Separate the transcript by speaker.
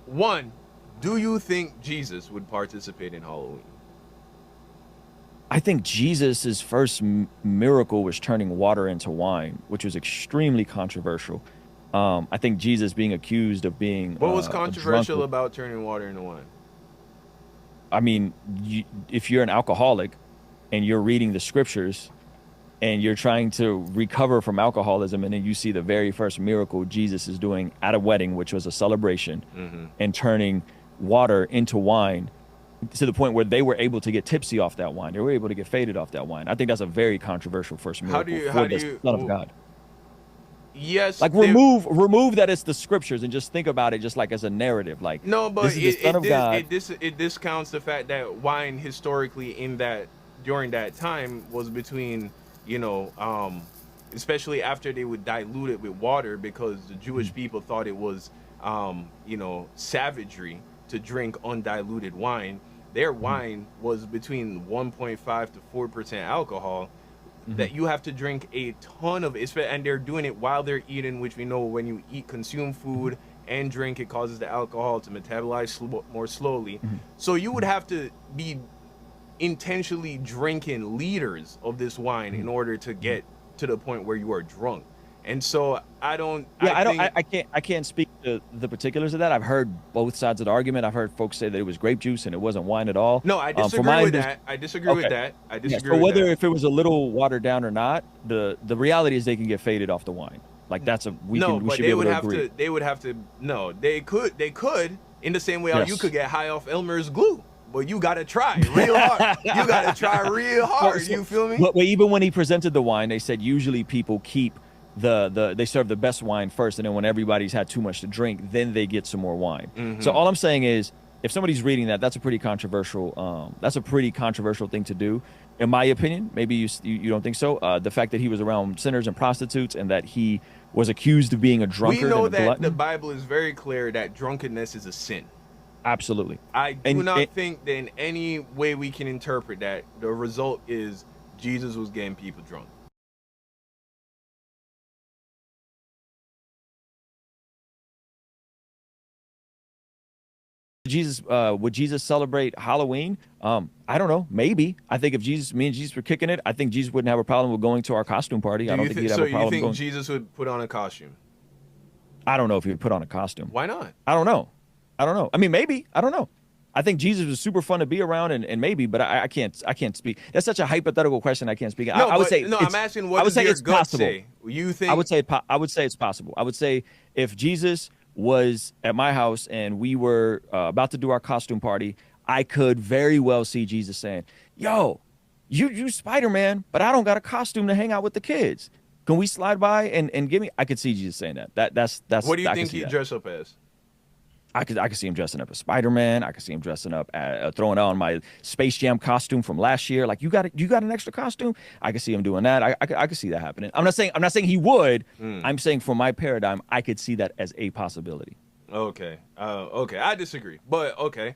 Speaker 1: One, do you think Jesus would participate in Halloween?
Speaker 2: I think Jesus's first miracle was turning water into wine, which was extremely controversial. I think Jesus being accused of being
Speaker 1: What was
Speaker 2: a drunkard.
Speaker 1: controversial about turning water into wine?
Speaker 2: I mean, if you're an alcoholic and you're reading the scriptures and you're trying to recover from alcoholism, and then you see the very first miracle Jesus is doing at a wedding, which was a celebration,
Speaker 1: Mm-hmm.
Speaker 2: and turning water into wine to the point where they were able to get tipsy off that wine. They were able to get faded off that wine. I think that's a very controversial first miracle
Speaker 1: How
Speaker 2: for
Speaker 1: do
Speaker 2: the
Speaker 1: you?
Speaker 2: Son of God.
Speaker 1: Yes,
Speaker 2: Like remove that it's the scriptures and just think about it just like as a narrative. Like
Speaker 1: no, but
Speaker 2: this is the Son of God.
Speaker 1: it discounts the fact that wine historically in that during that time was between, you know, especially after they would dilute it with water because the Jewish people thought it was, you know, savagery to drink undiluted wine. Their
Speaker 2: Mhm.
Speaker 1: wine was between 1.5 to 4% alcohol,
Speaker 2: Mhm.
Speaker 1: that you have to drink a ton of it, and they're doing it while they're eating, which we know when you eat, consume
Speaker 2: Mhm.
Speaker 1: food and drink, it causes the alcohol to metabolize more slowly.
Speaker 2: Mhm.
Speaker 1: So you would
Speaker 2: Mhm.
Speaker 1: have to be intentionally drinking liters of this wine in
Speaker 2: Mhm.
Speaker 1: order to
Speaker 2: Mhm.
Speaker 1: get to the point where you are drunk. And so I don't, I
Speaker 2: Yeah, I don't.
Speaker 1: think,
Speaker 2: I can't speak to the particulars of that. I've heard both sides of the argument. I've heard folks say that it was grape juice and it wasn't wine at all.
Speaker 1: no, I
Speaker 2: For
Speaker 1: disagree
Speaker 2: my
Speaker 1: with
Speaker 2: understanding,
Speaker 1: that. I disagree with
Speaker 2: okay,
Speaker 1: that. I
Speaker 2: yeah.
Speaker 1: disagree
Speaker 2: So
Speaker 1: with
Speaker 2: whether
Speaker 1: that.
Speaker 2: if it was a little watered down or not, the reality is they can get faded off the wine. Like that's a
Speaker 1: No,
Speaker 2: we
Speaker 1: but
Speaker 2: should be able to agree.
Speaker 1: they would have to, no, they could, in the same way how you
Speaker 2: Yes.
Speaker 1: could get high off Elmer's glue. But you gotta try real hard. You gotta try real
Speaker 2: So,
Speaker 1: hard.
Speaker 2: so,
Speaker 1: You feel me?
Speaker 2: but even when he presented the wine, they said usually people keep they serve the best wine first, and then when everybody's had too much to drink, then they get some more wine. So
Speaker 1: Mm-hmm.
Speaker 2: all I'm saying is, if somebody's reading that, that's a pretty controversial thing to do, in my opinion. Maybe you don't think so. The fact that he was around sinners and prostitutes, and that he was accused of being a
Speaker 1: We
Speaker 2: drunkard and
Speaker 1: know
Speaker 2: a
Speaker 1: that the
Speaker 2: glutton,
Speaker 1: Bible is very clear that drunkenness is a sin.
Speaker 2: absolutely.
Speaker 1: I do
Speaker 2: And
Speaker 1: not think that in any way we can interpret that the result is Jesus was getting people drunk.
Speaker 2: Jesus, would Jesus celebrate Halloween? I don't know. Maybe. I think if me and Jesus were kicking it, I think Jesus wouldn't have a problem with going to our costume party.
Speaker 1: Do
Speaker 2: I don't
Speaker 1: you
Speaker 2: think
Speaker 1: think
Speaker 2: he'd have
Speaker 1: so?
Speaker 2: a
Speaker 1: You
Speaker 2: problem
Speaker 1: think
Speaker 2: going.
Speaker 1: Jesus would put on a costume?
Speaker 2: I don't know if he would put on a costume.
Speaker 1: Why not?
Speaker 2: I don't know. I don't know. I mean, maybe. I don't know. I think Jesus was super fun to be around, and maybe, but I can't speak. That's such a hypothetical question. I can't speak.
Speaker 1: No,
Speaker 2: I would
Speaker 1: but
Speaker 2: say
Speaker 1: no, I'm asking, what
Speaker 2: I would
Speaker 1: does
Speaker 2: say
Speaker 1: your
Speaker 2: it's
Speaker 1: gut
Speaker 2: possible.
Speaker 1: say? You think
Speaker 2: I would say it's possible. I would say if Jesus was at my house and we were about to do our costume party, I could very well see Jesus saying, "Yo, you Spider Man, but I don't got a costume to hang out with the kids. Can we slide by and give me?" I could see Jesus saying that.
Speaker 1: what do you
Speaker 2: I could
Speaker 1: think
Speaker 2: see
Speaker 1: he'd
Speaker 2: that.
Speaker 1: dress up as?
Speaker 2: I could see him dressing up as Spider Man. I could see him dressing up, throwing on my Space Jam costume from last year. Like you got an extra costume? I could see him doing that. I could see that happening. I'm not saying he would.
Speaker 1: Hmm.
Speaker 2: I'm saying for my paradigm, I could see that as a possibility.
Speaker 1: Okay. Okay. I disagree, but okay.